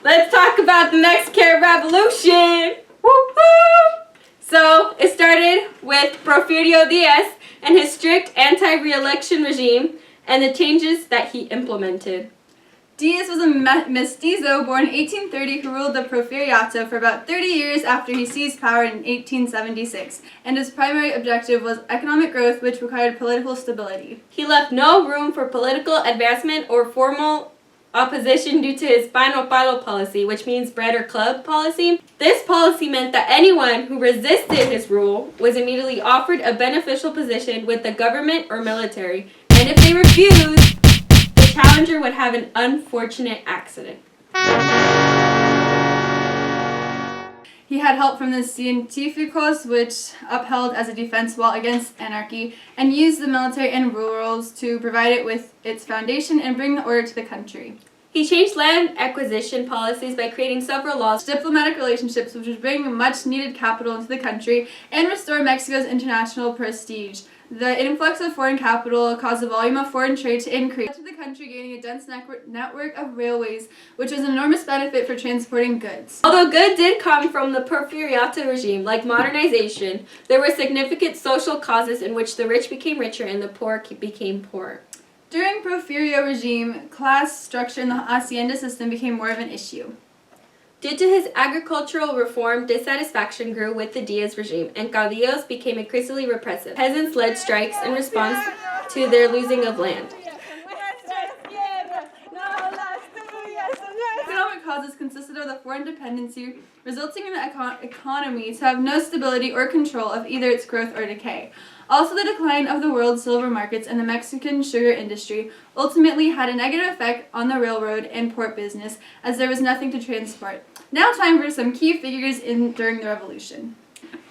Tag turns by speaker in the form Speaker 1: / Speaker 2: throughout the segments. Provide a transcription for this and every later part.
Speaker 1: Let's talk about the Mexican Revolution. Woo-hoo! So, it started with Porfirio Diaz and his strict anti-re-election regime and the changes that he implemented.
Speaker 2: Diaz was a mestizo born in 1830 who ruled the Porfiriato for about 30 years after he seized power in 1876, and his primary objective was economic growth, which required political stability.
Speaker 1: He left no room for political advancement or formal opposition due to his Pano Palo policy, which means bread or club policy. This policy meant that anyone who resisted his rule was immediately offered a beneficial position with the government or military, and if they refused, the challenger would have an unfortunate accident.
Speaker 2: He had help from the Científicos, which upheld as a defense wall against anarchy, and used the military and rurals to provide it with its foundation and bring order to the country.
Speaker 1: He changed land acquisition policies by creating several laws,
Speaker 2: Diplomatic relationships, which would bring much needed capital into the country and restore Mexico's international prestige. The influx of foreign capital caused the volume of foreign trade to increase, the country gaining a dense network of railways, which was an enormous benefit for transporting goods.
Speaker 1: Although good did come from the Porfiriato regime, like modernization, there were significant social causes in which the rich became richer and the poor became poorer.
Speaker 2: During Porfirio regime, class structure in the hacienda system became more of an issue.
Speaker 1: Due to his agricultural reform, dissatisfaction grew with the Diaz regime, and caudillos became increasingly repressive. Peasants led strikes in response to their losing of land.
Speaker 2: Economic causes consisted of the foreign dependency, resulting in the economy to have no stability or control of either its growth or decay. Also, the decline of the world's silver markets and the Mexican sugar industry ultimately had a negative effect on the railroad and port business, as there was nothing to transport. Now time for some key figures during the revolution.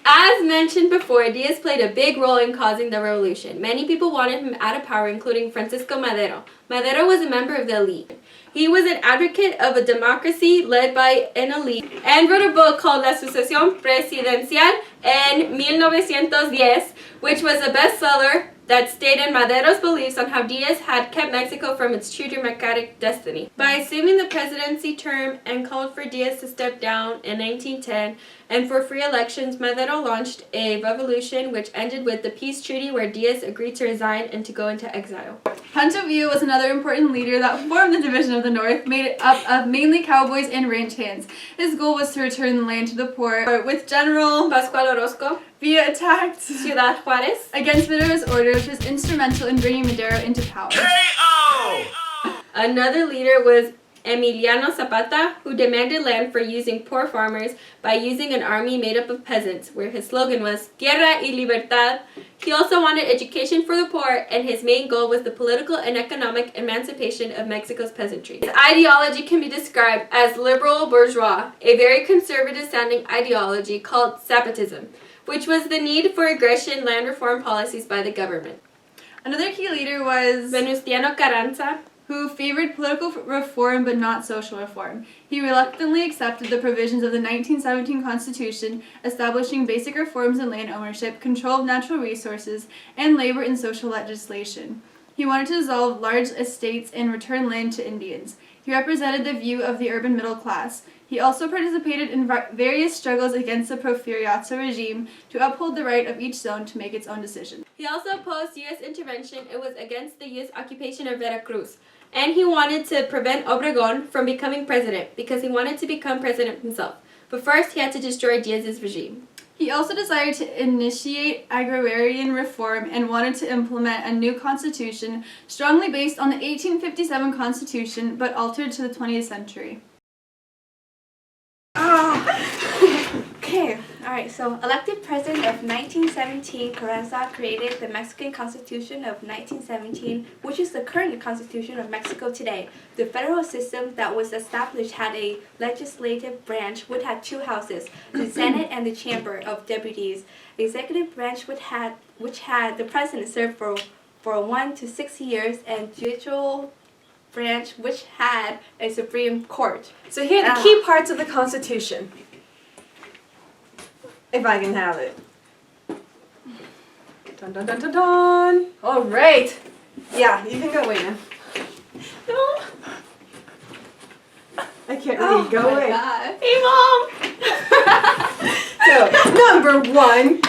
Speaker 1: As mentioned before, Diaz played a big role in causing the revolution. Many people wanted him out of power, including Francisco Madero. Madero was a member of the elite. He was an advocate of a democracy led by an elite and wrote a book called La Sucesión Presidencial en 1910, which was a bestseller that stated Madero's beliefs on how Diaz had kept Mexico from its true democratic destiny. By assuming the presidency term and called for Diaz to step down in 1910 and for free elections, Madero launched a revolution which ended with the peace treaty where Diaz agreed to resign and to go into exile.
Speaker 2: Pancho Villa was another important leader that formed the Division of the North, made up of mainly cowboys and ranch hands. His goal was to return the land to the poor. With General
Speaker 1: Pascual Orozco,
Speaker 2: Villa attacked
Speaker 1: Ciudad Juárez
Speaker 2: against Madero's order, which was instrumental in bringing Madero into power.
Speaker 1: Another leader was Emiliano Zapata, who demanded land for using poor farmers by using an army made up of peasants, where his slogan was Guerra y Libertad. He also wanted education for the poor, and his main goal was the political and economic emancipation of Mexico's peasantry. His ideology can be described as liberal bourgeois, a very conservative-sounding ideology called Zapatism, which was the need for aggression land reform policies by the government.
Speaker 2: Another key leader was
Speaker 1: Venustiano Carranza,
Speaker 2: who favored political reform but not social reform. He reluctantly accepted the provisions of the 1917 Constitution, establishing basic reforms in land ownership, control of natural resources, and labor and social legislation. He wanted to dissolve large estates and return land to Indians. He represented the view of the urban middle class. He also participated in various struggles against the Porfiriato regime to uphold the right of each zone to make its own decision.
Speaker 1: He also opposed U.S. intervention. It was against the U.S. occupation of Veracruz. And he wanted to prevent Obregón from becoming president because he wanted to become president himself. But first, he had to destroy Diaz's regime.
Speaker 2: He also desired to initiate agrarian reform and wanted to implement a new constitution strongly based on the 1857 Constitution but altered to the 20th century.
Speaker 3: Okay, alright, so elected president of 1917, Carranza created the Mexican Constitution of 1917, which is the current constitution of Mexico today. The federal system that was established had a legislative branch which had two houses, the Senate and the Chamber of Deputies. The executive branch which had the president serve for 1 to 6 years, and judicial branch which had a Supreme Court.
Speaker 4: So here are the key parts of the Constitution. If I can have it. Dun dun dun dun dun. All right. Yeah, you can go away now. No. I can't read. Go away.
Speaker 3: God.
Speaker 1: Hey, Mom!
Speaker 4: So, number 1.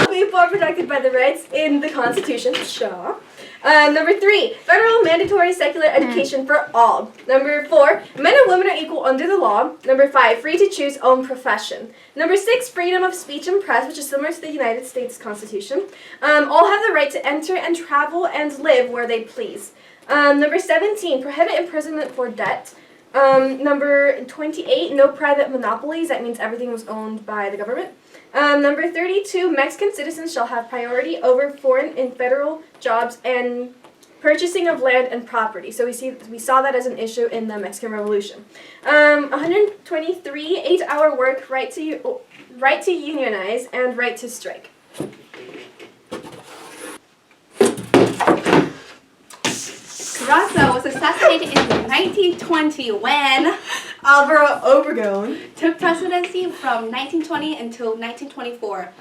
Speaker 4: People are protected by the rights in the Constitution. Shaw. Number 3, federal mandatory secular education for all. Number 4, men and women are equal under the law. Number 5, free to choose own profession. Number 6, freedom of speech and press, which is similar to the United States Constitution. All have the right to enter and travel and live where they please. Number 17, prohibit imprisonment for debt. Number 28, no private monopolies. That means everything was owned by the government. Number 32, Mexican citizens shall have priority over foreign and federal jobs and purchasing of land and property. So we saw that as an issue in the Mexican Revolution. 123, 8-hour work, right to unionize, and right to strike.
Speaker 3: Carazo was assassinated in 1920 when
Speaker 4: Alvaro Obregón.
Speaker 3: took presidency from 1920 until 1924.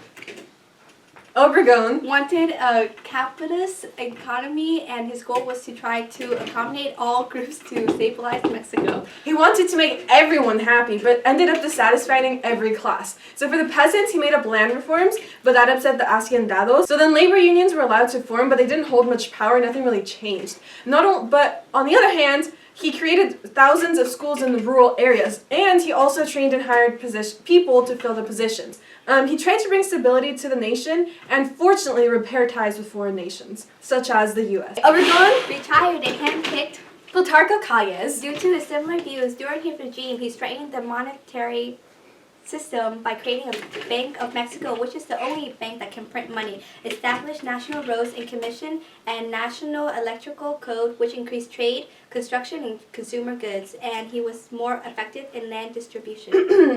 Speaker 4: Obregón.
Speaker 3: Wanted a capitalist economy, and his goal was to try to accommodate all groups to stabilize Mexico.
Speaker 4: He wanted to make everyone happy, but ended up dissatisfying every class. So for the peasants, he made up land reforms, but that upset the haciendados. So then labor unions were allowed to form, but they didn't hold much power. Nothing really changed. But on the other hand, he created thousands of schools in the rural areas, and he also trained and hired people to fill the positions. He tried to bring stability to the nation and fortunately repair ties with foreign nations, such as the U.S. Obregón,
Speaker 3: Retired and handpicked
Speaker 4: Plutarco Calles.
Speaker 3: due to the similar views during his regime. He strengthened the monetary system by creating a Bank of Mexico, which is the only bank that can print money, established national roads and commission and national electrical code, which increased trade, construction, and consumer goods, and he was more effective in land distribution.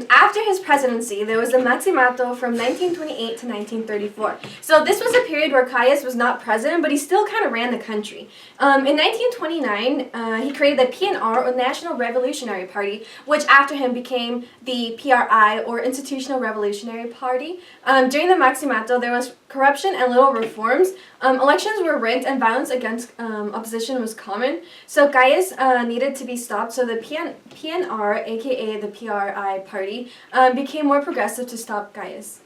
Speaker 4: After his presidency, there was the Maximato from 1928 to 1934. So this was a period where Calles was not president, but he still kind of ran the country. In 1929, he created the PNR, or National Revolutionary Party, which after him became the PRI, or Institutional Revolutionary Party. During the Maximato, there was corruption and little reforms. Elections were rigged and violence against opposition was common. So Calles needed to be stopped. So the PNR, aka the PRI party, became more progressive to stop Calles.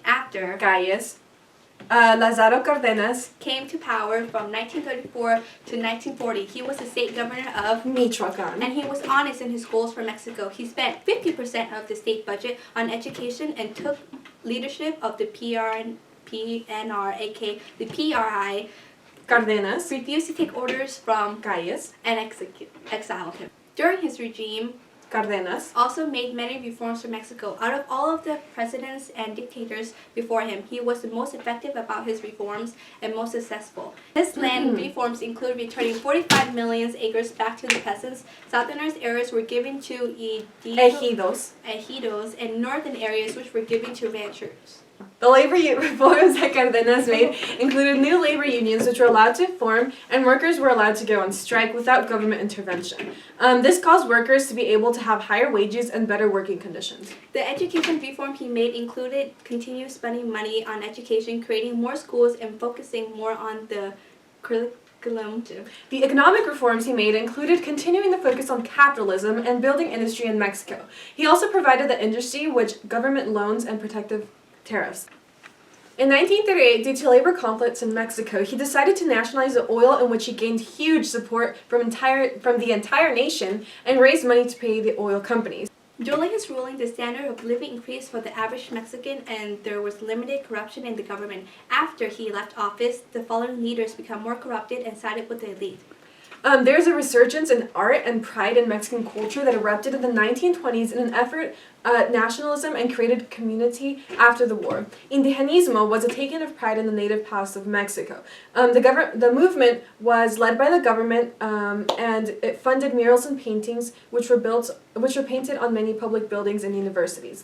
Speaker 3: After
Speaker 4: Calles. Lázaro Cárdenas.
Speaker 3: came to power from 1934 to 1940, he was the state governor of
Speaker 4: Michoacán.
Speaker 3: and he was honest in his goals for Mexico. He spent 50% of the state budget on education and took leadership of the PNR, aka the PRI,
Speaker 4: Cárdenas.
Speaker 3: refused to take orders from
Speaker 4: Calles.
Speaker 3: and exiled him. During his regime,
Speaker 4: Cárdenas.
Speaker 3: also made many reforms for Mexico. Out of all of the presidents and dictators before him, he was the most effective about his reforms and most successful. His land reforms include returning 45 million acres back to the peasants. Southerners areas were given to
Speaker 4: Ejidos.
Speaker 3: ejidos, and northern areas which were given to ranchers.
Speaker 4: The labor reforms that Cárdenas made included new labor unions which were allowed to form, and workers were allowed to go on strike without government intervention. This caused workers to be able to have higher wages and better working conditions.
Speaker 3: The education reform he made included continuous spending money on education, creating more schools, and focusing more on the curriculum.
Speaker 4: The economic reforms he made included continuing the focus on capitalism and building industry in Mexico. He also provided the industry with government loans and protective tariffs. In 1938, due to labor conflicts in Mexico, he decided to nationalize the oil, in which he gained huge support from the entire nation and raised money to pay the oil companies.
Speaker 3: During his ruling, the standard of living increased for the average Mexican, and there was limited corruption in the government. After he left office, the following leaders became more corrupted and sided with the elite.
Speaker 4: There's a resurgence in art and pride in Mexican culture that erupted in the 1920s in an effort at nationalism and created community after the war. Indigenismo was a taking of pride in the native past of Mexico. The movement was led by the government, and it funded murals and paintings which were painted on many public buildings and universities.